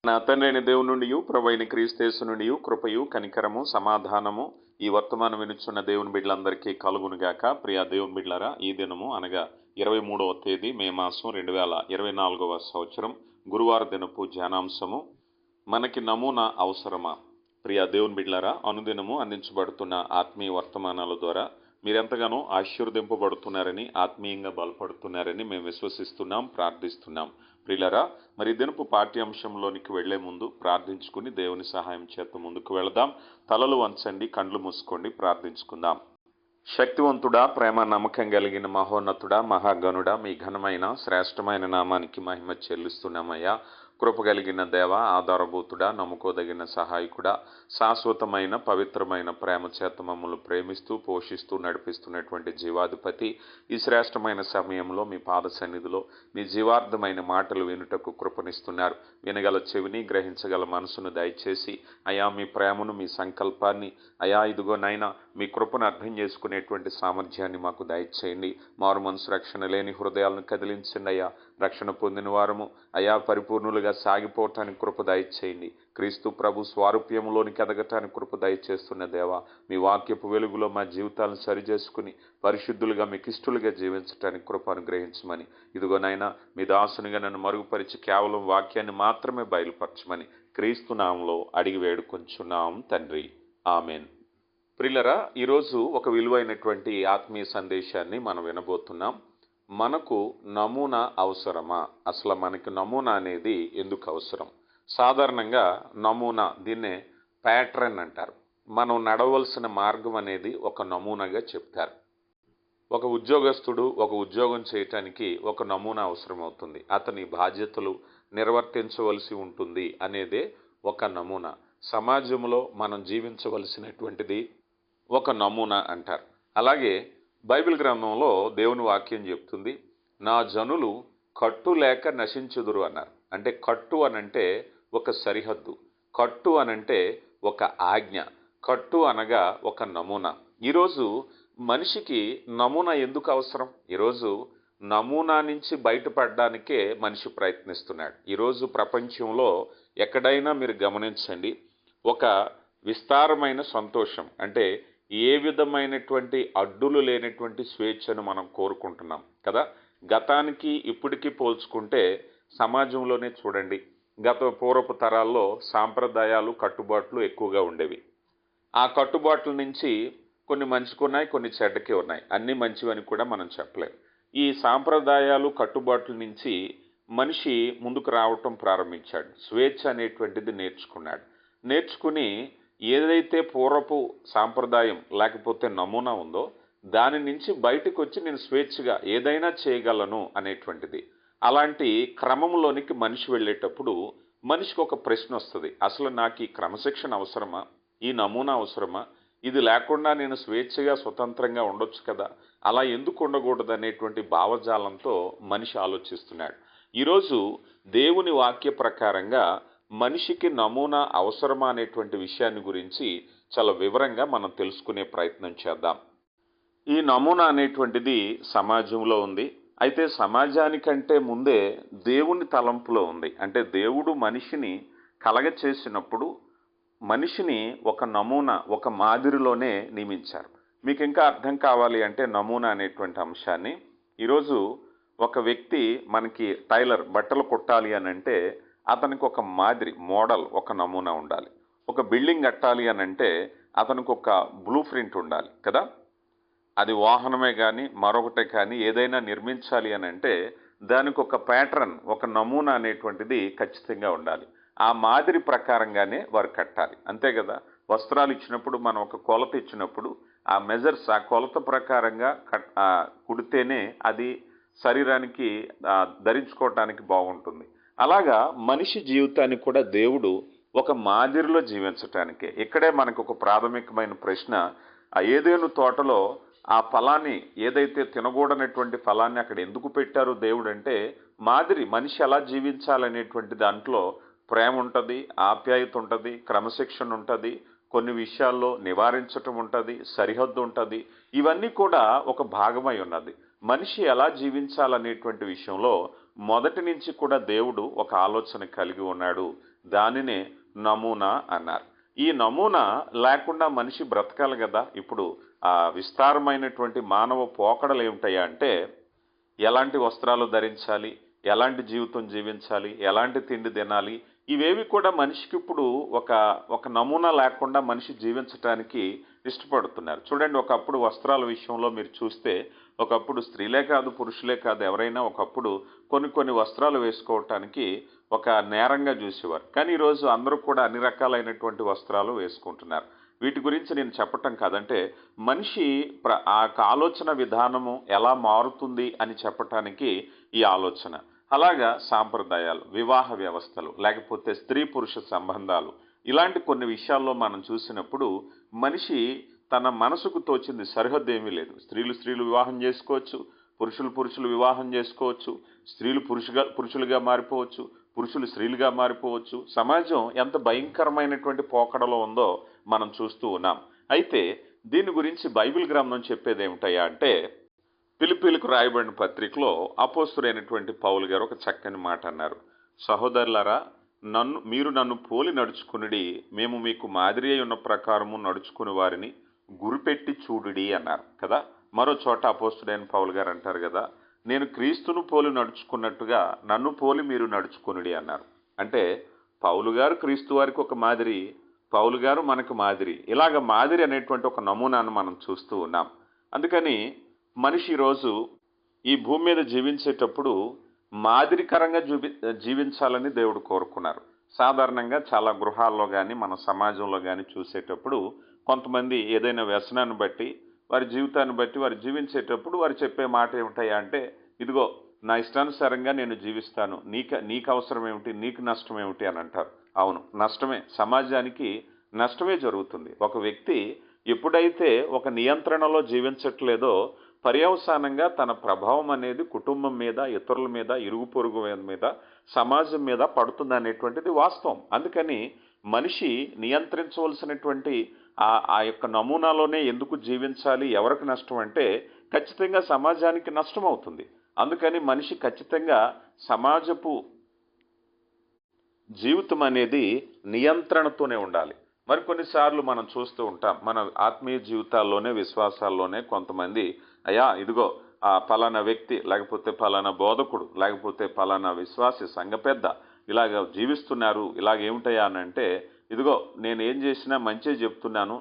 నా తండ్రి అయిన దేవుని నుండి ప్రభు అయిన క్రీస్తు నుండి కృపయు కనికరము సమాధానము ఈ వర్తమానం వినుచున్న దేవుని బిడ్డలందరికీ కలుగునుగాక. ప్రియా దేవుని బిడ్డలారా, ఈ దినము అనగా 23వ తేదీ మే మాసం 2024వ సంవత్సరం గురువార దినపు ధ్యానాంశము, మనకి నమూనా అవసరమా? ప్రియా దేవుని బిడ్డలారా, అనుదినము అందించబడుతున్న ఆత్మీయ వర్తమానాల ద్వారా మీరెంతగానో ఆశీర్వదింపబడుతున్నారని, ఆత్మీయంగా బలపడుతున్నారని మేము విశ్వసిస్తున్నాం, ప్రార్థిస్తున్నాం. ప్రియులారా, మరి దినపు పాఠ్యాంశంలోనికి వెళ్లే ముందు ప్రార్థించుకుని దేవుని సహాయం చేత ముందుకు వెళదాం. తలలు వంచండి, కండ్లు మూసుకోండి, ప్రార్థించుకుందాం. శక్తివంతుడా, ప్రేమ నమ్మకం కలిగిన మహోన్నతుడా, మహాగణుడా, మీ ఘనమైన శ్రేష్టమైన నామానికి మహిమ చెల్లిస్తున్నామయ్యా. కృప కలిగిన దేవ, ఆధారభూతుడా, నమ్ముకోదగిన సహాయకుడా, శాశ్వతమైన పవిత్రమైన ప్రేమ చేత మమ్మల్ని ప్రేమిస్తూ పోషిస్తూ నడిపిస్తున్నటువంటి జీవాధిపతి, ఈ శ్రేష్టమైన సమయంలో మీ పాద సన్నిధిలో మీ జీవార్థమైన మాటలు వినుటకు కృపనిస్తున్నారు. వినగల చెవిని, గ్రహించగల మనసును దయచేసి అయా మీ ప్రేమను, మీ సంకల్పాన్ని, అయా ఇదిగోనైనా మీ కృపను అర్థం చేసుకునేటువంటి సామర్థ్యాన్ని మాకు దయచేయండి. మారు మనసు రక్షణ లేని హృదయాలను కదిలించండి అయ్యా. రక్షణ పొందిన వారము అయా పరిపూర్ణులుగా సాగిపోవటానికి కృప దయచేయండి. క్రీస్తు ప్రభు స్వారూప్యంలోనికి ఎదగటానికి కృప దయచేస్తున్న దేవా, మీ వాక్యపు వెలుగులో మా జీవితాలను సరిచేసుకుని పరిశుద్ధులుగా మీకు ఇష్టలుగా జీవించడానికి కృప అనుగ్రహించమని, ఇదిగోనైనా మీ దాసునిగా నన్ను మరుగుపరిచి కేవలం వాక్యాన్ని మాత్రమే బయలుపరచమని క్రీస్తు నామములో అడిగి వేడుకొంచున్నాం తండ్రి, ఆమెన్. ప్రియులారా, ఈరోజు ఒక విలువైనటువంటి ఆత్మీయ సందేశాన్ని మనం వినబోతున్నాం. మనకు నమూనా అవసరమా? అసలు మనకి నమూనా అనేది ఎందుకు అవసరం? సాధారణంగా నమూనా, దీన్నే ప్యాటర్న్ అంటారు. మనం నడవలసిన మార్గం అనేది ఒక నమూనాగా చెప్తారు. ఒక ఉద్యోగస్తుడు ఒక ఉద్యోగం చేయటానికి ఒక నమూనా అవసరం అవుతుంది. అతని బాధ్యతలు నిర్వర్తించవలసి ఉంటుంది అనేదే ఒక నమూనా. సమాజంలో మనం జీవించవలసినటువంటిది ఒక నమూనా అంటారు. అలాగే బైబిల్ గ్రంథంలో దేవుని వాక్యం చెప్తుంది, నా జనులు కట్టు లేక నశించుదురు అన్నారు. అంటే కట్టు అనంటే ఒక సరిహద్దు, కట్టు అనంటే ఒక ఆజ్ఞ, కట్టు అనగా ఒక నమూనా. ఈరోజు మనిషికి నమూనా ఎందుకు అవసరం? ఈరోజు నమూనా నుంచి బయటపడడానికే మనిషి ప్రయత్నిస్తున్నాడు. ఈరోజు ప్రపంచంలో ఎక్కడైనా మీరు గమనించండి, ఒక విస్తారమైన సంతోషం, అంటే ఏ విధమైనటువంటి అడ్డులు లేనటువంటి స్వేచ్ఛను మనం కోరుకుంటున్నాం కదా. గతానికి ఇప్పటికీ పోల్చుకుంటే సమాజంలోనే చూడండి, పూర్వపు తరాల్లో సాంప్రదాయాలు, కట్టుబాట్లు ఎక్కువగా ఉండేవి. ఆ కట్టుబాట్ల నుంచి కొన్ని మంచికి ఉన్నాయి, కొన్ని చెడ్డకి ఉన్నాయి. అన్నీ మంచివని కూడా మనం చెప్పలేం. ఈ సాంప్రదాయాలు, కట్టుబాట్ల నుంచి మనిషి ముందుకు రావటం ప్రారంభించాడు. స్వేచ్ఛ అనేటువంటిది నేర్చుకుని ఏదైతే పూర్వపు సాంప్రదాయం లేకపోతే నమూనా ఉందో దాని నుంచి బయటకు వచ్చి నేను స్వేచ్ఛగా ఏదైనా చేయగలను అనేటువంటిది. అలాంటి క్రమంలోనికి మనిషి వెళ్ళేటప్పుడు మనిషికి ఒక ప్రశ్న వస్తుంది, అసలు నాకు ఈ క్రమశిక్షణ అవసరమా? ఈ నమూనా అవసరమా? ఇది లేకుండా నేను స్వేచ్ఛగా స్వతంత్రంగా ఉండొచ్చు కదా, అలా ఎందుకు ఉండకూడదు అనేటువంటి భావజాలంతో మనిషి ఆలోచిస్తున్నాడు. ఈరోజు దేవుని వాక్య ప్రకారంగా మనిషికి నమూనా అవసరమా అనేటువంటి విషయాన్ని గురించి చాలా వివరంగా మనం తెలుసుకునే ప్రయత్నం చేద్దాం. ఈ నమూనా అనేటువంటిది సమాజంలో ఉంది. అయితే సమాజానికంటే ముందే దేవుని తలంపులో ఉంది. అంటే దేవుడు మనిషిని కలగచేసినప్పుడు మనిషిని ఒక నమూనా, ఒక మాదిరిలోనే నియమించారు. మీకు ఇంకా అర్థం కావాలి అంటే నమూనా అనేటువంటి అంశాన్ని, ఈరోజు ఒక వ్యక్తి మనకి టైలర్ బట్టలు కుట్టాలి అని అంటే అతనికి ఒక మాదిరి, మోడల్, ఒక నమూనా ఉండాలి. ఒక బిల్డింగ్ కట్టాలి అని అంటే అతనికి ఒక బ్లూ ప్రింట్ ఉండాలి కదా. అది వాహనమే కానీ మరొకటే కానీ ఏదైనా నిర్మించాలి అని అంటే దానికి ఒక ప్యాటర్న్, ఒక నమూనా అనేటువంటిది ఖచ్చితంగా ఉండాలి. ఆ మాదిరి ప్రకారంగానే వారు కట్టాలి, అంతే కదా. వస్త్రాలు ఇచ్చినప్పుడు మనం ఒక కొలత ఇచ్చినప్పుడు ఆ మెజర్స్, ఆ కొలత ప్రకారంగా కుడితేనే అది శరీరానికి ధరించుకోవటానికి బాగుంటుంది. అలాగా మనిషి జీవితాన్ని కూడా దేవుడు ఒక మాదిరిలో జీవించటానికే. ఇక్కడే మనకు ఒక ప్రాథమికమైన ప్రశ్న, ఆ ఏదేను తోటలో ఆ ఫలాన్ని, ఏదైతే తినకూడనటువంటి ఫలాన్ని అక్కడ ఎందుకు పెట్టారు దేవుడు అంటే మాదిరి, మనిషి ఎలా జీవించాలనేటువంటి దాంట్లో ప్రేమ ఉంటుంది, ఆప్యాయత ఉంటుంది, క్రమశిక్షణ ఉంటుంది, కొన్ని విషయాల్లో నివారించటం ఉంటుంది, సరిహద్దు ఉంటుంది. ఇవన్నీ కూడా ఒక భాగమై ఉన్నది. మనిషి ఎలా జీవించాలనేటువంటి విషయంలో మొదటి నుంచి కూడా దేవుడు ఒక ఆలోచన కలిగి ఉన్నాడు. దానినే నమూనా అన్నారు. ఈ నమూనా లేకుండా మనిషి బ్రతకాలి కదా. ఇప్పుడు ఆ విస్తారమైనటువంటి మానవ పోకడలు ఏమిటాయా అంటే, ఎలాంటి వస్త్రాలు ధరించాలి, ఎలాంటి జీవితం జీవించాలి, ఎలాంటి తిండి తినాలి, ఇవేవి కూడా మనిషికి ఇప్పుడు ఒక ఒక నమూనా లేకుండా మనిషి జీవించటానికి ఇష్టపడుతున్నారు. చూడండి, ఒకప్పుడు వస్త్రాల విషయంలో మీరు చూస్తే, ఒకప్పుడు స్త్రీలే కాదు పురుషులే కాదు ఎవరైనా ఒకప్పుడు కొన్ని వస్త్రాలు వేసుకోవటానికి ఒక నేరంగా చూసేవారు. కానీ ఈరోజు అందరూ కూడా అన్ని రకాలైనటువంటి వస్త్రాలు వేసుకుంటున్నారు. వీటి గురించి నేను చెప్పటం కాదంటే, మనిషి ఆ ఆలోచన విధానము ఎలా మారుతుంది అని చెప్పటానికి ఈ ఆలోచన. అలాగా సాంప్రదాయాలు, వివాహ వ్యవస్థలు, లేకపోతే స్త్రీ పురుష సంబంధాలు, ఇలాంటి కొన్ని విషయాల్లో మనం చూసినప్పుడు మనిషి తన మనసుకు తోచింది సరిహద్దు ఏమీ లేదు. స్త్రీలు వివాహం చేసుకోవచ్చు, పురుషులు వివాహం చేసుకోవచ్చు, స్త్రీలు పురుషులుగా మారిపోవచ్చు, పురుషులు స్త్రీలుగా మారిపోవచ్చు. సమాజం ఎంత భయంకరమైనటువంటి పోకడలో ఉందో మనం చూస్తూ ఉన్నాం. అయితే దీని గురించి బైబిల్ గ్రంథం చెప్పేది ఏమిటయ్యా అంటే, ఫిలిప్పీలకు రాయబడిన పత్రికలో అపోస్తుడైనటువంటి పౌలు గారు ఒక చక్కని మాట అన్నారు. సహోదరులారా, మీరు నన్ను పోలి నడుచుకునిడి, మేము మీకు మాదిరి అయి ఉన్న ప్రకారము నడుచుకుని వారిని గురిపెట్టి చూడుడి అన్నారు కదా. మరో చోట అపోస్తుడైన పౌలు గారు అంటారు కదా, నేను క్రీస్తును పోలి నడుచుకున్నట్టుగా నన్ను పోలి మీరు నడుచుకునుడి అన్నారు. అంటే పౌలు గారు క్రీస్తు వారికి ఒక మాదిరి, పౌలు గారు మనకు మాదిరి. ఇలాగ మాదిరి అనేటువంటి ఒక నమూనాను మనం చూస్తూ ఉన్నాం. అందుకని మనిషి ఈరోజు ఈ భూమి మీద జీవించేటప్పుడు మాదిరికరంగా జీవించాలని దేవుడు కోరుకున్నారు. సాధారణంగా చాలా గృహాల్లో కానీ మన సమాజంలో కానీ చూసేటప్పుడు కొంతమంది ఏదైనా వ్యసనాన్ని బట్టి, వారి జీవితాన్ని బట్టి వారు జీవించేటప్పుడు వారు చెప్పే మాట ఏమిటయ్యా అంటే, ఇదిగో నా ఇష్టానుసారంగా నేను జీవిస్తాను, నీకు అవసరం ఏమిటి, నీకు నష్టం ఏమిటి అని అంటారు. అవును, నష్టమే, సమాజానికి నష్టమే జరుగుతుంది. ఒక వ్యక్తి ఎప్పుడైతే ఒక నియంత్రణలో జీవించట్లేదో పర్యవసానంగా తన ప్రభావం అనేది కుటుంబం మీద, ఇతరుల మీద, ఇరుగు పొరుగు మీద, సమాజం మీద పడుతుంది అనేటువంటిది వాస్తవం. అందుకని మనిషి నియంత్రించవలసినటువంటి ఆ యొక్క నమూనాలోనే ఎందుకు జీవించాలి, ఎవరికి నష్టం అంటే ఖచ్చితంగా సమాజానికి నష్టం అవుతుంది. అందుకని మనిషి ఖచ్చితంగా సమాజపు జీవితం అనేది నియంత్రణతోనే ఉండాలి. మరికొన్నిసార్లు మనం చూస్తూ ఉంటాం, మన ఆత్మీయ జీవితాల్లోనే, విశ్వాసాల్లోనే కొంతమంది, అయ్యా ఇదిగో ఆ పలానా వ్యక్తి, లేకపోతే పలానా బోధకుడు, లేకపోతే పలానా విశ్వాసి, సంఘ పెద్ద ఇలాగ జీవిస్తున్నారు, ఇలాగేమిటయ్యా అని అంటే, ఇదిగో నేను ఏం చేసినా మంచి చెప్తున్నాను,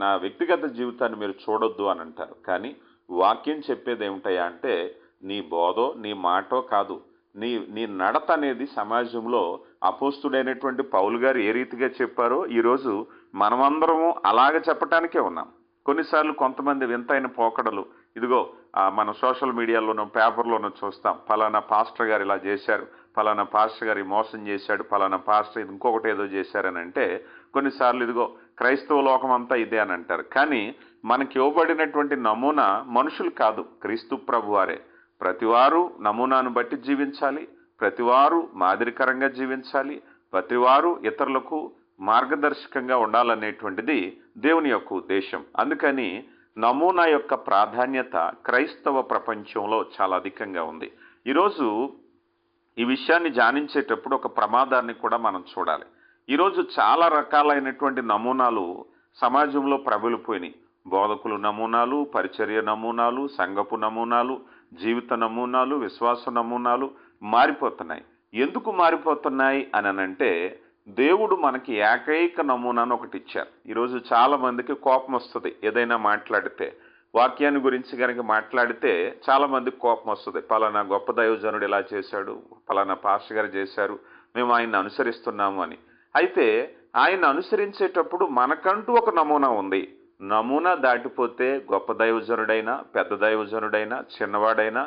నా వ్యక్తిగత జీవితాన్ని మీరు చూడొద్దు అని అంటారు. కానీ వాక్యం చెప్పేది ఏమిటయ్యా అంటే, నీ బోధో నీ మాటో కాదు, నీ నడత అనేది సమాజంలో అపోస్తుడైనటువంటి పౌలు గారు ఏ రీతిగా చెప్పారో ఈరోజు మనమందరము అలాగే చెప్పటానికే ఉన్నాం. కొన్నిసార్లు కొంతమంది వింతైన పోకడలు, ఇదిగో మన సోషల్ మీడియాలోనూ పేపర్లోనూ చూస్తాం, పలానా పాస్టర్ గారు ఇలా చేశారు, పలానా పాస్టర్ గారు మోసం చేశాడు, పలానా పాస్టర్ ఇంకొకటి ఏదో చేశారని అంటే, కొన్నిసార్లు ఇదిగో క్రైస్తవ లోకం అంతా ఇదే అని అంటారు. కానీ మనకి ఇవ్వబడినటువంటి నమూనా మనుషులు కాదు, క్రీస్తు ప్రభు వారే. ప్రతివారు నమూనాను బట్టి జీవించాలి, ప్రతివారు మాదిరికరంగా జీవించాలి, ప్రతివారు ఇతరులకు మార్గదర్శకంగా ఉండాలనేటువంటిది దేవుని యొక్క ఉద్దేశం. అందుకని నమూనా యొక్క ప్రాధాన్యత క్రైస్తవ ప్రపంచంలో చాలా అధికంగా ఉంది. ఈరోజు ఈ విషయాన్ని ధ్యానించేటప్పుడు ఒక ప్రమాదాన్ని కూడా మనం చూడాలి. ఈరోజు చాలా రకాలైనటువంటి నమూనాలు సమాజంలో ప్రబలిపోయినాయి. బోధకులు నమూనాలు, పరిచర్య నమూనాలు, సంఘపు నమూనాలు, జీవిత నమూనాలు, విశ్వాస నమూనాలు మారిపోతున్నాయి. ఎందుకు మారిపోతున్నాయి అని అంటే, దేవుడు మనకి ఏకైక నమూనాను ఒకటి ఇచ్చారు. ఈరోజు చాలా మందికి కోపం వస్తుంది ఏదైనా మాట్లాడితే. వాక్యాన్ని గురించి కనుక మాట్లాడితే చాలా మందికి కోపం వస్తుంది. పలానా గొప్ప దైవజనుడు ఇలా చేశాడు, పలానా పాస్టర్ గారు చేశారు, మేము ఆయన్ని అనుసరిస్తున్నాము అని. అయితే ఆయన అనుసరించేటప్పుడు మనకంటూ ఒక నమూనా ఉంది. నమూనా దాటిపోతే గొప్ప దైవజనుడైనా, పెద్ద దైవజనుడైనా, చిన్నవాడైనా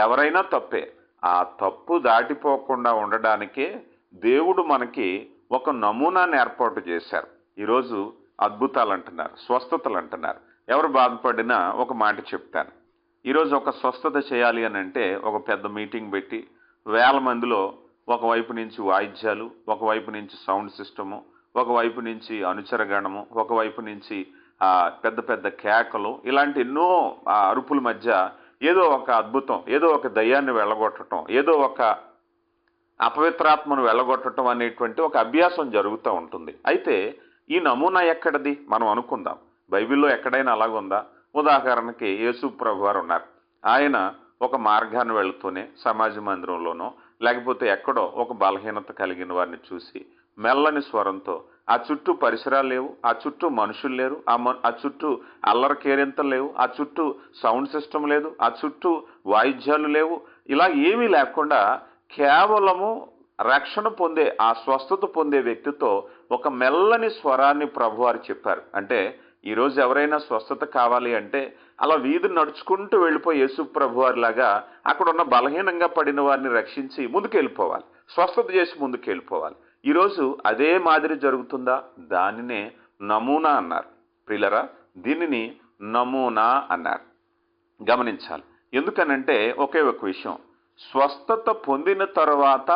ఎవరైనా తప్పే. ఆ తప్పు దాటిపోకుండా ఉండడానికే దేవుడు మనకి ఒక నమూనాను ఏర్పాటు చేశారు. ఈరోజు అద్భుతాలు అంటున్నారు, స్వస్థతలు అంటున్నారు. ఎవరు బాధపడినా ఒక మాట చెప్తాను. ఈరోజు ఒక స్వస్థత చేయాలి అని అంటే ఒక పెద్ద మీటింగ్ పెట్టి వేల మందిలో ఒకవైపు నుంచి వాయిద్యాలు, ఒకవైపు నుంచి సౌండ్ సిస్టము, ఒకవైపు నుంచి అనుచరగణము, ఒకవైపు నుంచి పెద్ద పెద్ద కేకలు, ఇలాంటి ఎన్నో అరుపుల మధ్య ఏదో ఒక అద్భుతం, ఏదో ఒక దయ్యాన్ని వెళ్ళగొట్టడం, ఏదో ఒక అపవిత్రాత్మను వెళ్ళగొట్టడం అనేటువంటి ఒక అభ్యాసం జరుగుతూ ఉంటుంది. అయితే ఈ నమూనా ఎక్కడిది మనం అనుకుందాం. బైబిల్లో ఎక్కడైనా అలాగుందా? ఉదాహరణకి యేసు ప్రభు వారు ఉన్నారు. ఆయన ఒక మార్గాన్ని వెళుతూనే సమాజ మందిరంలోనో లేకపోతే ఎక్కడో ఒక బలహీనత కలిగిన వారిని చూసి మెల్లని స్వరంతో, ఆ చుట్టూ పరిసరాలు లేవు, ఆ చుట్టూ మనుషులు లేరు, ఆ చుట్టూ అల్లరి కేరింతలు లేవు, ఆ చుట్టూ సౌండ్ సిస్టమ్ లేదు, ఆ చుట్టూ వాయిద్యాలు లేవు, ఇలా ఏమీ లేకుండా కేవలము రక్షణ పొందే, ఆ స్వస్థత పొందే వ్యక్తితో ఒక మెల్లని స్వరాన్ని ప్రభువారు చెప్పారు. అంటే ఈరోజు ఎవరైనా స్వస్థత కావాలి అంటే అలా వీధి నడుచుకుంటూ వెళ్ళిపోయి యేసు ప్రభువారి లాగా అక్కడ ఉన్న బలహీనంగా పడిన వారిని రక్షించి ముందుకెళ్ళిపోవాలి, స్వస్థత చేసి ముందుకెళ్ళిపోవాలి. ఈరోజు అదే మాదిరి జరుగుతుందా? దానినే నమూనా అన్నారు. ప్రియులరా, దీనిని నమూనా అన్నారు. గమనించాలి. ఎందుకనంటే ఒకే ఒక విషయం, స్వస్థత పొందిన తరువాత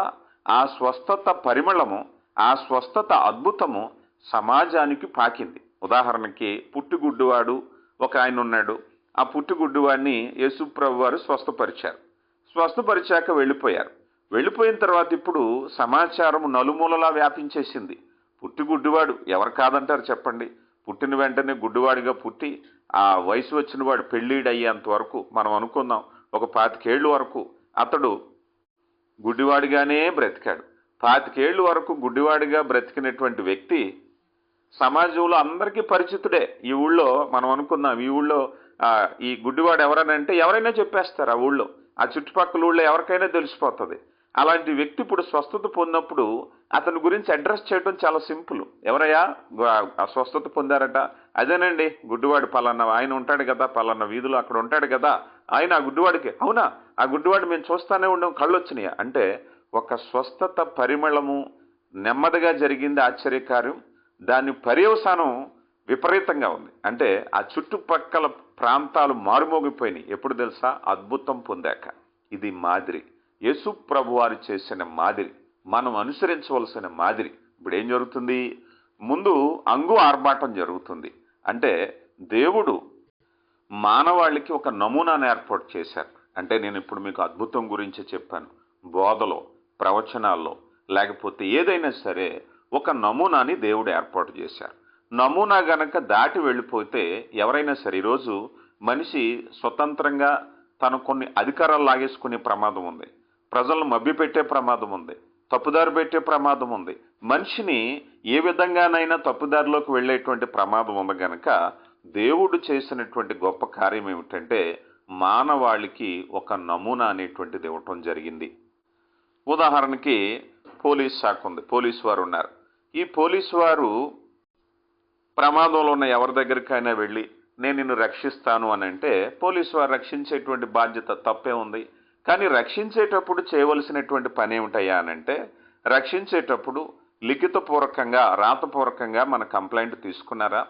ఆ స్వస్థత పరిమళము, ఆ స్వస్థత అద్భుతము సమాజానికి పాకింది. ఉదాహరణకి పుట్టుగుడ్డివాడు ఒక ఆయన ఉన్నాడు. ఆ పుట్టుగుడ్డివాడిని యేసు ప్రభు వారు స్వస్థపరిచారు. స్వస్థపరిచాక వెళ్ళిపోయారు. వెళ్ళిపోయిన తర్వాత ఇప్పుడు సమాచారం నలుమూలలా వ్యాపించేసింది. పుట్టుగుడ్డివాడు ఎవరు కాదంటారు చెప్పండి? పుట్టిన వెంటనే గుడ్డివాడిగా పుట్టి ఆ వయసు వచ్చిన వాడు పెళ్ళిడు అయ్యేంత వరకు మనం అనుకుందాం ఒక 25 ఏళ్ళు వరకు అతడు గుడ్డివాడిగానే బ్రతికాడు. 25 ఏళ్ళు వరకు గుడ్డివాడిగా బ్రతికినటువంటి వ్యక్తి సమాజంలో అందరికీ పరిచితుడే. ఈ ఊళ్ళో మనం అనుకుందాం, ఈ ఊళ్ళో ఈ గుడ్డివాడు ఎవరనంటే ఎవరైనా చెప్పేస్తారు. ఆ ఊళ్ళో, ఆ చుట్టుపక్కల ఊళ్ళో ఎవరికైనా తెలిసిపోతుంది. అలాంటి వ్యక్తి ఇప్పుడు స్వస్థత పొందినప్పుడు అతని గురించి అడ్రస్ చేయడం చాలా సింపుల్. ఎవరయ్యా ఆ స్వస్థత పొందారట? అదేనండి గుడ్డివాడు పలానా ఆయన ఉంటాడు కదా, పలానా వీధిలో అక్కడ ఉంటాడు కదా, ఆయన ఆ గుడ్డివాడికి. అవునా, ఆ గుడ్డివాడు మేము చూస్తానే ఉండం, కళ్ళు వచ్చినాయా అంటే ఒక స్వస్థత పరిమళము నెమ్మదిగా జరిగింది, ఆశ్చర్యకార్యం. దాని పర్యవసానం విపరీతంగా ఉంది. అంటే ఆ చుట్టుపక్కల ప్రాంతాలు మారుమోగిపోయినాయి. ఎప్పుడు తెలుసా? అద్భుతం పొందాక. ఇది మాదిరి, యేసు ప్రభు వారు చేసిన మాదిరి, మనం అనుసరించవలసిన మాదిరి. ఇప్పుడు ఏం జరుగుతుంది? ముందు అంగు ఆర్భాటం జరుగుతుంది. అంటే దేవుడు మానవాళికి ఒక నమూనాను ఏర్పాటు చేశారు. అంటే నేను ఇప్పుడు మీకు అద్భుతం గురించి చెప్పాను. బోధలో, ప్రవచనాల్లో, లేకపోతే ఏదైనా సరే ఒక నమూనాని దేవుడు ఏర్పాటు చేశారు. నమూనా గనక దాటి వెళ్ళిపోతే ఎవరైనా సరే, ఈరోజు మనిషి స్వతంత్రంగా తను కొన్ని అధికారాలు లాగేసుకునే ప్రమాదం ఉంది, ప్రజలను మభ్యపెట్టే ప్రమాదం ఉంది, తప్పుదారి పెట్టే ప్రమాదం ఉంది, మనిషిని ఏ విధంగానైనా తప్పుదారిలోకి వెళ్ళేటువంటి ప్రమాదం ఉంది. గనక దేవుడు చేసినటువంటి గొప్ప కార్యం ఏమిటంటే మానవాళికి ఒక నమూనా అనేటువంటిది ఇవ్వటం జరిగింది. ఉదాహరణకి పోలీస్ శాఖ ఉంది, పోలీసు వారు ఉన్నారు. ఈ పోలీసు వారు ప్రమాదంలో ఉన్న ఎవరి దగ్గరికైనా వెళ్ళి నేను నిన్ను రక్షిస్తాను అని అంటే పోలీసు వారు రక్షించేటువంటి బాధ్యత తప్పే ఉంది. కానీ రక్షించేటప్పుడు చేయవలసినటువంటి పని ఏమిటయ్యా అనంటే, రక్షించేటప్పుడు లిఖితపూర్వకంగా, రాతపూర్వకంగా మన కంప్లైంట్ తీసుకున్నారా?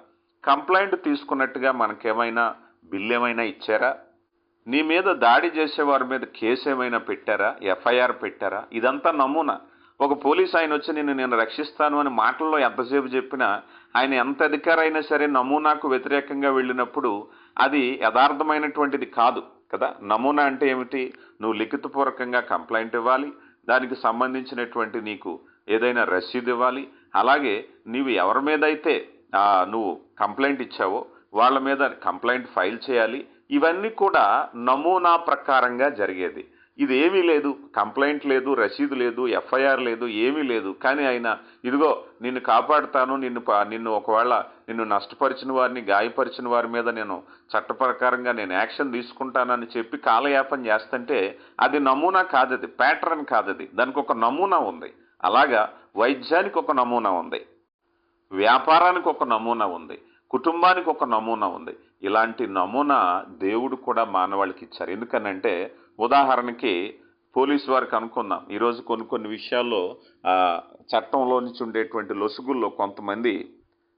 కంప్లైంట్ తీసుకున్నట్టుగా మనకేమైనా బిల్ ఏమైనా ఇచ్చారా? నీ మీద దాడి చేసేవారి మీద కేసు ఏమైనా పెట్టారా? ఎఫ్ఐఆర్ పెట్టారా? ఇదంతా నమూనా. ఒక పోలీస్ ఆయన వచ్చి నేను రక్షిస్తాను అని మాటల్లో ఎంతసేపు చెప్పినా, ఆయన ఎంత అధికారైనా సరే నమూనాకు వ్యతిరేకంగా వెళ్ళినప్పుడు అది యథార్థమైనటువంటిది కాదు కదా. నమూనా అంటే ఏమిటి? నువ్వు లిఖితపూర్వకంగా కంప్లైంట్ ఇవ్వాలి, దానికి సంబంధించినటువంటి నీకు ఏదైనా రసీదు ఇవ్వాలి, అలాగే నీవు ఎవరి మీద అయితే నువ్వు కంప్లైంట్ ఇచ్చావో వాళ్ళ మీద కంప్లైంట్ ఫైల్ చేయాలి. ఇవన్నీ కూడా నమూనా ప్రకారంగా జరిగేది. ఇది ఏమీ లేదు, కంప్లైంట్ లేదు, రసీదు లేదు, ఎఫ్ఐఆర్ లేదు, ఏమీ లేదు. కానీ ఆయన ఇదిగో నిన్ను కాపాడుతాను, నిన్ను ఒకవేళ నిన్ను నష్టపరిచిన వారిని, గాయపరిచిన వారి మీద నేను చట్ట ప్రకారంగా నేను యాక్షన్ తీసుకుంటానని చెప్పి కాలయాపన చేస్తుంటే అది నమూనా కాదది, ప్యాటర్న్ కాదది. దానికి ఒక నమూనా ఉంది. అలాగా వైద్యానికి ఒక నమూనా ఉంది, వ్యాపారానికి ఒక నమూనా ఉంది, కుటుంబానికి ఒక నమూనా ఉంది. ఇలాంటి నమూనా దేవుడు కూడా మానవాళికి ఇచ్చారు. ఎందుకనంటే ఉదాహరణకి పోలీసు వారికి అనుకుందాం, ఈరోజు కొన్ని విషయాల్లో చట్టంలో నుంచి ఉండేటువంటి లొసుగుల్లో కొంతమంది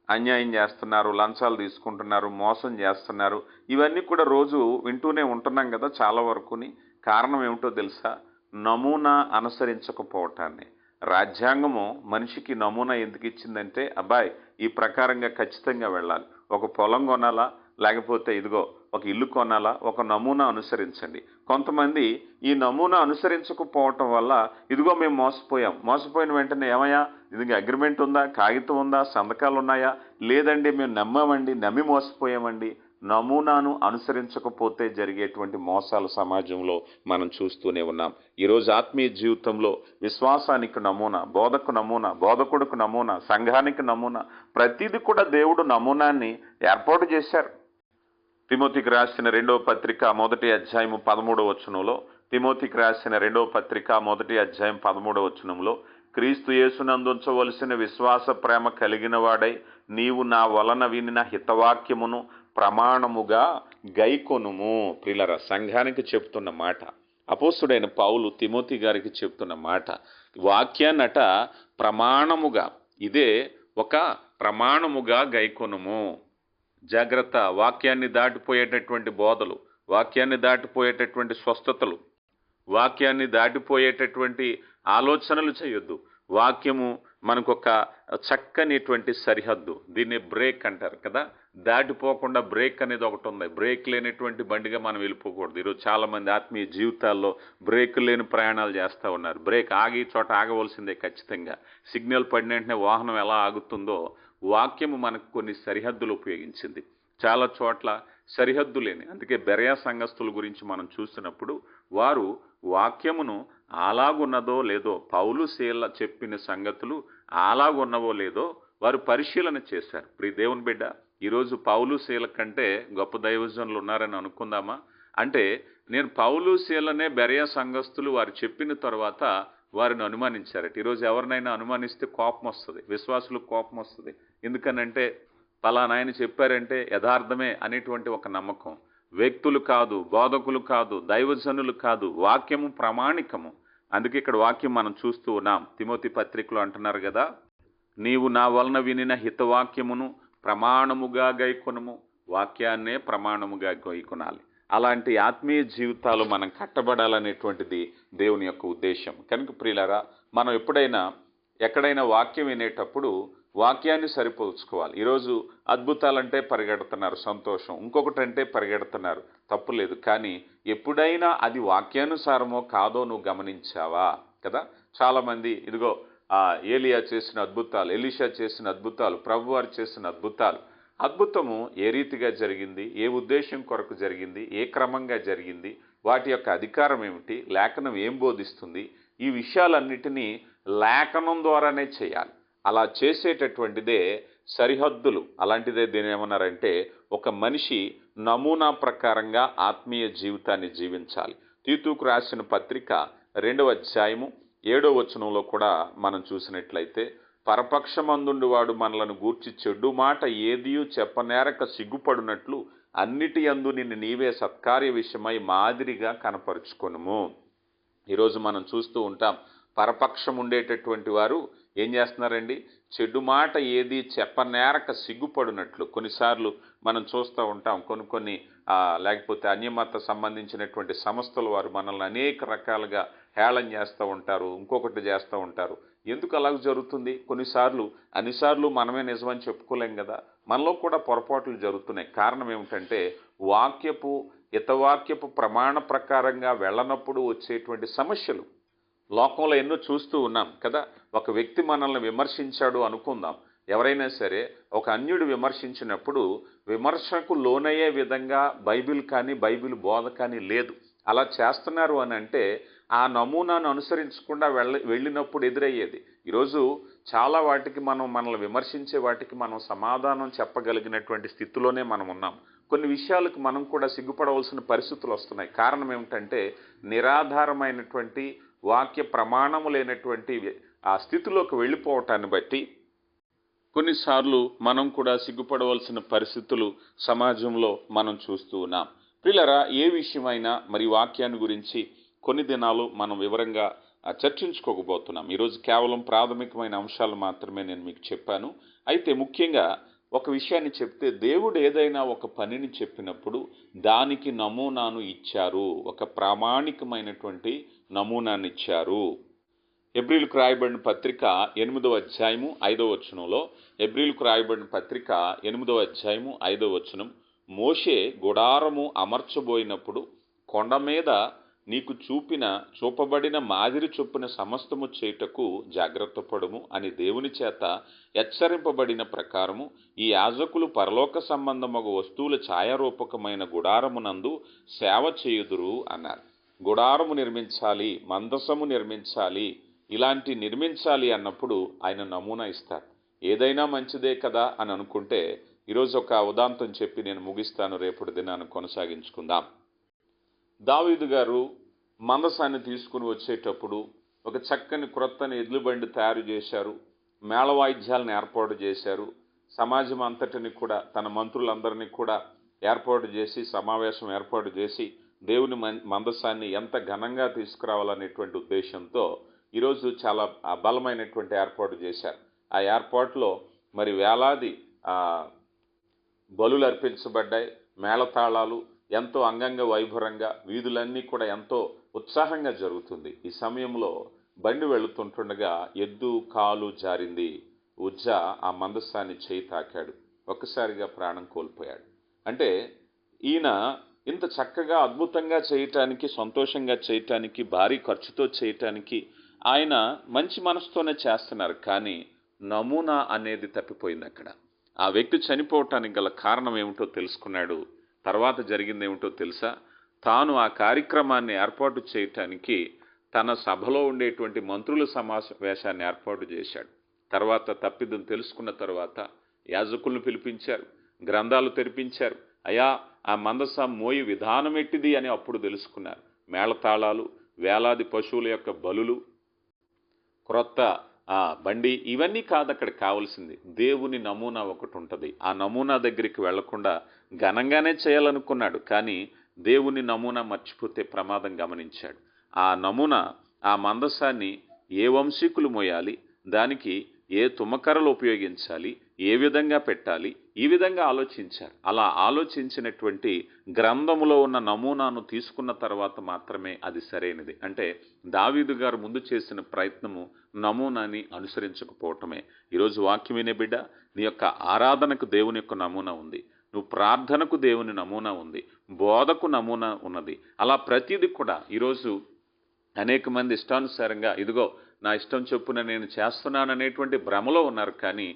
అన్యాయం చేస్తున్నారు, లంచాలు తీసుకుంటున్నారు, మోసం చేస్తున్నారు. ఇవన్నీ కూడా రోజు వింటూనే ఉంటున్నాం కదా చాలా వరకుని. కారణం ఏమిటో తెలుసా? నమూనా అనుసరించకపోవటాన్ని. రాజ్యాంగము మనిషికి నమూనా ఎందుకు ఇచ్చిందంటే, అబ్బాయి ఈ ప్రకారంగా ఖచ్చితంగా వెళ్ళాలి. ఒక పొలం కొనాలా, లేకపోతే ఇదిగో ఒక ఇల్లు కొనాలా, ఒక నమూనా అనుసరించండి. కొంతమంది ఈ నమూనా అనుసరించకపోవటం వల్ల ఇదిగో మేము మోసపోయిన వెంటనే ఏమయ్యా ఇది అగ్రిమెంట్ ఉందా, కాగితం ఉందా, సంతకాలు ఉన్నాయా, లేదండి మేము నమ్మామండి, నమ్మి మోసపోయామండి. నమూనాను అనుసరించకపోతే జరిగేటువంటి మోసాల సమాజంలో మనం చూస్తూనే ఉన్నాం. ఈరోజు ఆత్మీయ జీవితంలో విశ్వాసానికి నమూనా, బోధకుడికి నమూనా, సంఘానికి నమూనా, ప్రతిదీ కూడా దేవుడు నమూనాన్ని ఏర్పాటు చేశారు. తిమోతికి రాసిన 2వ పత్రిక 1వ అధ్యాయము 13వ వచనంలో, తిమోతికి రాసిన 2వ పత్రిక 1వ అధ్యాయం 13వ వచనంలో, క్రీస్తు యేసునందుంచవలసిన విశ్వాస ప్రేమ కలిగిన వాడై నీవు నా వలన వినిన హితవాక్యమును ప్రమాణముగా గైకొనుము. ప్రియులారా, సంఘానికి చెప్తున్న మాట, అపోస్తుడైన పౌలు తిమోతి గారికి చెప్తున్న మాట. వాక్యాన్నట ప్రమాణముగా, ఇదే ఒక ప్రమాణముగా గైకొనుము. జాగ్రత్త, వాక్యాన్ని దాటిపోయేటటువంటి బోధలు, వాక్యాన్ని దాటిపోయేటటువంటి స్వస్థతలు, వాక్యాన్ని దాటిపోయేటటువంటి ఆలోచనలు చేయొద్దు. వాక్యము మనకొక చక్కనిటువంటి సరిహద్దు, దీన్ని బ్రేక్ అంటారు కదా, దాటిపోకుండా బ్రేక్ అనేది ఒకటి ఉంది. బ్రేక్ లేనటువంటి బండిగా మనం వెళ్ళిపోకూడదు. ఈరోజు చాలామంది ఆత్మీయ జీవితాల్లో బ్రేక్ లేని ప్రయాణాలు చేస్తూ ఉన్నారు. బ్రేక్ ఆగి చోట ఆగవలసిందే ఖచ్చితంగా. సిగ్నల్ పడిన వెంటనే వాహనం ఎలా ఆగుతుందో వాక్యము మనకు కొన్ని సరిహద్దులు ఉపయోగించింది. చాలా చోట్ల సరిహద్దు లేని, అందుకే బెరయా సంఘస్థుల గురించి మనం చూసినప్పుడు వారు వాక్యమును అలాగున్నదో లేదో, పౌలు శీల చెప్పిన సంగతులు అలాగున్నవో లేదో వారు పరిశీలన చేశారు. ప్రియ దేవుని బిడ్డ, ఈరోజు పౌలు శీల కంటే గొప్ప దైవజనులు ఉన్నారని అనుకుందామా? అంటే నేను పౌలు శీలనే బెరయా సంఘస్థులు వారు చెప్పిన తర్వాత వారిని అనుమానించారట. ఈరోజు ఎవరినైనా అనుమానిస్తే కోపం వస్తుంది, విశ్వాసులకు కోపం వస్తుంది. ఎందుకనంటే పలానా ఆయన చెప్పారంటే యథార్థమే అనేటువంటి ఒక నమ్మకం. వ్యక్తులు కాదు, బోధకులు కాదు, దైవజనులు కాదు, వాక్యము ప్రామాణికము. అందుకే ఇక్కడ వాక్యం మనం చూస్తూ ఉన్నాం. తిమోతి పత్రికలో అంటున్నారు కదా, నీవు నా వలన వినిన హితవాక్యమును ప్రమాణముగా గైకొనుము. వాక్యాన్నే ప్రమాణముగా గైకొనాలి. అలాంటి ఆత్మీయ జీవితాలు మనం కట్టబడాలనేటువంటిది దేవుని యొక్క ఉద్దేశం. కనుక ప్రియులారా, మనం ఎక్కడైనా వాక్యం వినేటప్పుడు వాక్యాన్ని సరిపోల్చుకోవాలి. ఈరోజు అద్భుతాలంటే పరిగెడుతున్నారు, సంతోషం. ఇంకొకటి అంటే పరిగెడుతున్నారు, తప్పులేదు. కానీ ఎప్పుడైనా అది వాక్యానుసారమో కాదో నువ్వు గమనించావా కదా? చాలామంది ఇదిగో ఏలియా చేసిన అద్భుతాలు, ఎలీషా చేసిన అద్భుతాలు, ప్రభువారు చేసిన అద్భుతము ఏ రీతిగా జరిగింది, ఏ ఉద్దేశం కొరకు జరిగింది, ఏ క్రమంగా జరిగింది, వాటి యొక్క అధికారం ఏమిటి, లేఖనం ఏం బోధిస్తుంది, ఈ విషయాలన్నిటినీ లేఖనం ద్వారానే చేయాలి. అలా చేసేటటువంటిదే సరిహద్దులు. అలాంటిదే దీని ఏమన్నారంటే ఒక మనిషి నమూనా ప్రకారంగా ఆత్మీయ జీవితాన్ని జీవించాలి. తీతుకు రాసిన పత్రిక 2వ అధ్యాయము 7వ వచనంలో కూడా మనం చూసినట్లయితే, పరపక్షమందుండి వాడు మనలను గూర్చి చెడ్డు మాట ఏదియూ చెప్పనేరక సిగ్గుపడినట్లు అన్నిటి యందు నిన్ను నీవే సత్కార్య విషయమై మాదిరిగా కనపరుచుకొనుము. ఈరోజు మనం చూస్తూ ఉంటాం, పరపక్షం ఉండేటటువంటి వారు ఏం చేస్తున్నారండి? చెడు మాట ఏది చెప్పనేరక సిగ్గుపడినట్లు. కొన్నిసార్లు మనం చూస్తూ ఉంటాం, కొన్ని లేకపోతే అన్యమత సంబంధించినటువంటి సంస్థల వారు మనల్ని అనేక రకాలుగా హేళన చేస్తూ ఉంటారు, ఇంకొకటి చేస్తూ ఉంటారు. ఎందుకు అలాగ జరుగుతుంది? అన్నిసార్లు మనమే నిజమని చెప్పుకోలేం కదా, మనలో కూడా పొరపాట్లు జరుగుతున్నాయి. కారణం ఏమిటంటే హితవాక్యపు ప్రమాణ ప్రకారంగా వెళ్ళనప్పుడు వచ్చేటువంటి సమస్యలు. లోకంలో ఎన్నో చూస్తూ ఉన్నాం కదా. ఒక వ్యక్తి మనల్ని విమర్శించాడు అనుకుందాం. ఎవరైనా సరే ఒక అన్యుడు విమర్శించినప్పుడు విమర్శకు లోనయ్యే విధంగా బైబిల్ కానీ, బైబిల్ బోధ కానీ లేదు. అలా చేస్తున్నారు అని అంటే ఆ నమూనాను అనుసరించకుండా వెళ్ళినప్పుడు ఎదురయ్యేది. ఈరోజు చాలా వాటికి మనల్ని విమర్శించే వాటికి మనం సమాధానం చెప్పగలిగినటువంటి స్థితిలోనే మనం ఉన్నాం. కొన్ని విషయాలకు మనం కూడా సిగ్గుపడవలసిన పరిస్థితులు వస్తున్నాయి. కారణం ఏమిటంటే నిరాధారమైనటువంటి వాక్య ప్రమాణము లేనటువంటి ఆ స్థితిలోకి వెళ్ళిపోవటాన్ని బట్టి కొన్నిసార్లు మనం కూడా సిగ్గుపడవలసిన పరిస్థితులు సమాజంలో మనం చూస్తూ ఉన్నాం. ప్రియులారా, ఏ విషయమైనా మరి వాక్యాన్ని గురించి కొన్ని దినాలు మనం వివరంగా చర్చించుకోకపోతున్నాం. ఈరోజు కేవలం ప్రాథమికమైన అంశాలు మాత్రమే నేను మీకు చెప్పాను. అయితే ముఖ్యంగా ఒక విషయాన్ని చెప్తే, దేవుడు ఏదైనా ఒక పనిని చెప్పినప్పుడు దానికి నమూనాను ఇచ్చారు, ఒక ప్రామాణికమైనటువంటి నమూనాను ఇచ్చారు. హెబ్రీయులకు రాయబడిన పత్రిక 8వ అధ్యాయము 5వ వచనంలో, హెబ్రీయులకు రాయబడిన పత్రిక 8వ అధ్యాయము 5వ వచనం, మోషే గుడారము అమర్చబోయినప్పుడు కొండ మీద నీకు చూపబడిన మాదిరి చొప్పున సమస్తము చేయుటకు జాగ్రత్త పడుము అని దేవుని చేత హెచ్చరింపబడిన ప్రకారము ఈ యాజకులు పరలోక సంబంధమగు వస్తువుల ఛాయారూపకమైన గుడారమునందు సేవ చేయుదురు అన్నారు. గుడారము నిర్మించాలి, మందసము నిర్మించాలి, ఇలాంటి నిర్మించాలి అన్నప్పుడు ఆయన నమూనా ఇస్తారు. ఏదైనా మంచిదే కదా అని అనుకుంటే ఈరోజు ఒక ఉదాంతం చెప్పి నేను ముగిస్తాను, రేపటి దినాన్ని కొనసాగించుకుందాం. దావీదు గారు మందసాన్ని తీసుకుని వచ్చేటప్పుడు ఒక చక్కని క్రొత్తని ఎడ్ల బండి తయారు చేశారు, మేళవాయిద్యాలను ఏర్పాటు చేశారు. సమాజం అంతటిని కూడా, తన మంత్రులందరినీ కూడా ఏర్పాటు చేసి, సమావేశం ఏర్పాటు చేసి దేవుని మందసాన్ని ఎంత ఘనంగా తీసుకురావాలనేటువంటి ఉద్దేశంతో ఈరోజు చాలా బలమైనటువంటి ఏర్పాటు చేశారు. ఆ ఏర్పాటులో మరి వేలాది బలులు అర్పించబడ్డాయి, మేళతాళాలు ఎంతో అంగంగ వైభవంగా, వీధులన్నీ కూడా ఎంతో ఉత్సాహంగా జరుగుతుంది. ఈ సమయంలో బండి వెళుతుంటుండగా ఎద్దు కాలు జారింది. ఉజ్జా ఆ మందసాన్ని చేయి తాకాడు, ఒక్కసారిగా ప్రాణం కోల్పోయాడు. అంటే ఈయన ఇంత చక్కగా అద్భుతంగా చేయటానికి, సంతోషంగా చేయటానికి, భారీ ఖర్చుతో చేయటానికి ఆయన మంచి మనసుతోనే చేస్తున్నారు, కానీ నమూనా అనేది తప్పిపోయింది అక్కడ. ఆ వ్యక్తి చనిపోవటానికి గల కారణం ఏమిటో తెలుసుకున్నాడు. తర్వాత జరిగింది ఏమిటో తెలుసా? తాను ఆ కార్యక్రమాన్ని ఏర్పాటు చేయటానికి తన సభలో ఉండేటువంటి మంత్రుల సమావేశాన్ని ఏర్పాటు చేశాడు. తర్వాత తప్పిదం తెలుసుకున్న తర్వాత యాజకులను పిలిపించారు, గ్రంథాలు తెరిపించారు. అయా, ఆ మందసం మోయి విధానం ఎట్టిది అని అప్పుడు తెలుసుకున్నారు. మేళతాళాలు, వేలాది పశువుల యొక్క బలులు, క్రొత్త బండి, ఇవన్నీ కాదు అక్కడ కావాల్సింది. దేవుని నమూనా ఒకటి ఉంటుంది. ఆ నమూనా దగ్గరికి వెళ్లకుండా ఘనంగానే చేయాలనుకున్నాడు, కానీ దేవుని నమూనా మర్చిపోతే ప్రమాదం గమనించాడు. ఆ నమూనా, ఆ మందసాన్ని ఏ వంశీకులు మోయాలి, దానికి ఏ తుమ్మకరలు ఉపయోగించాలి, ఏ విధంగా పెట్టాలి, ఈ విధంగా ఆలోచించారు. అలా ఆలోచించినటువంటి గ్రంథములో ఉన్న నమూనాను తీసుకున్న తర్వాత మాత్రమే అది సరైనది. అంటే దావీదు గారు ముందు చేసిన ప్రయత్నము నమూనాని అనుసరించకపోవటమే. ఈరోజు వాక్యం వినే బిడ్డ, నీ యొక్క ఆరాధనకు దేవుని యొక్క నమూనా ఉంది, నువ్వు ప్రార్థనకు దేవుని నమూనా ఉంది, బోధకు నమూనా ఉన్నది. అలా ప్రతిదీ కూడా ఈరోజు అనేక మంది ఇష్టానుసారంగా, ఇదిగో నా ఇష్టం చొప్పున నేను చేస్తున్నాననేటువంటి భ్రమలో ఉన్నారు. కానీ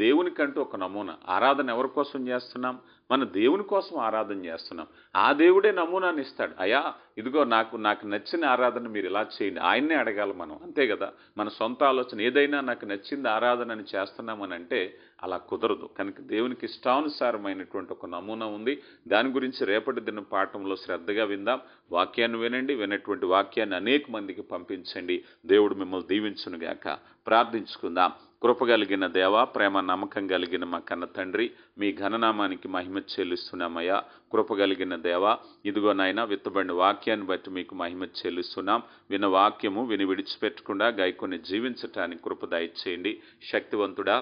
దేవునికంటూ ఒక నమూనా. ఆరాధన ఎవరి కోసం చేస్తున్నాం? మన దేవుని కోసం ఆరాధన చేస్తున్నాం. ఆ దేవుడే నమూనాని ఇస్తాడు. అయ్యా, ఇదిగో నాకు నచ్చిన ఆరాధన మీరు ఇలా చేయండి, ఆయన్నే అడగాలి మనం, అంతే కదా. మన సొంత ఆలోచన ఏదైనా నాకు నచ్చింది ఆరాధనని చేస్తున్నామని అంటే అలా కుదరదు. కనుక దేవునికి ఇష్టానుసారమైనటువంటి ఒక నమూనా ఉంది. దాని గురించి రేపటి దిన పాఠంలో శ్రద్ధగా విందాం. వాక్యాన్ని వినండి, విన్నటువంటి వాక్యాన్ని అనేక మందికి పంపించండి. దేవుడు మిమ్మల్ని దీవించునుగాక. ప్రార్థించుకుందాం. కృపగలిగిన దేవా, ప్రేమ నమ్మకం కలిగిన మా కన్న తండ్రి, మీ ఘననామానికి మహిమ చెల్లిస్తున్నామయ్యా. కృపగలిగిన దేవా, ఇదిగో నాయన విత్తబడిన వాక్యాన్ని బట్టి మీకు మహిమ చెల్లిస్తున్నాం. విన్న వాక్యము విని విడిచిపెట్టకుండా గాయకొని జీవించటానికి కృప దయచేయండి. శక్తివంతుడా,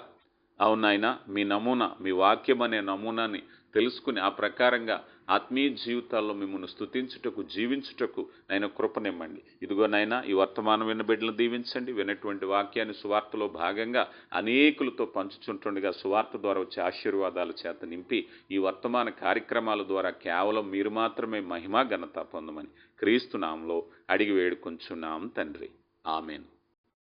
అవునాయన, మీ నమూనా, మీ వాక్యం అనే నమూనాని తెలుసుకుని ఆ ప్రకారంగా ఆత్మీయ జీవితాల్లో మిమ్మల్ని స్తుతించుటకు, జీవించుటకు నాయన కృపనివ్వండి. ఇదిగో నాయన, ఈ వర్తమానం విన్న బిడ్డలను దీవించండి. విన్నటువంటి వాక్యాన్ని సువార్తలో భాగంగా అనేకులతో పంచుచుంటుండగా సువార్త ద్వారా వచ్చే ఆశీర్వాదాల చేత నింపి ఈ వర్తమాన కార్యక్రమాల ద్వారా కేవలం మీరు మాత్రమే మహిమ ఘనత పొందమని క్రీస్తు నామములో అడిగి వేడుకొంచున్నాం తండ్రి. ఆమేన్.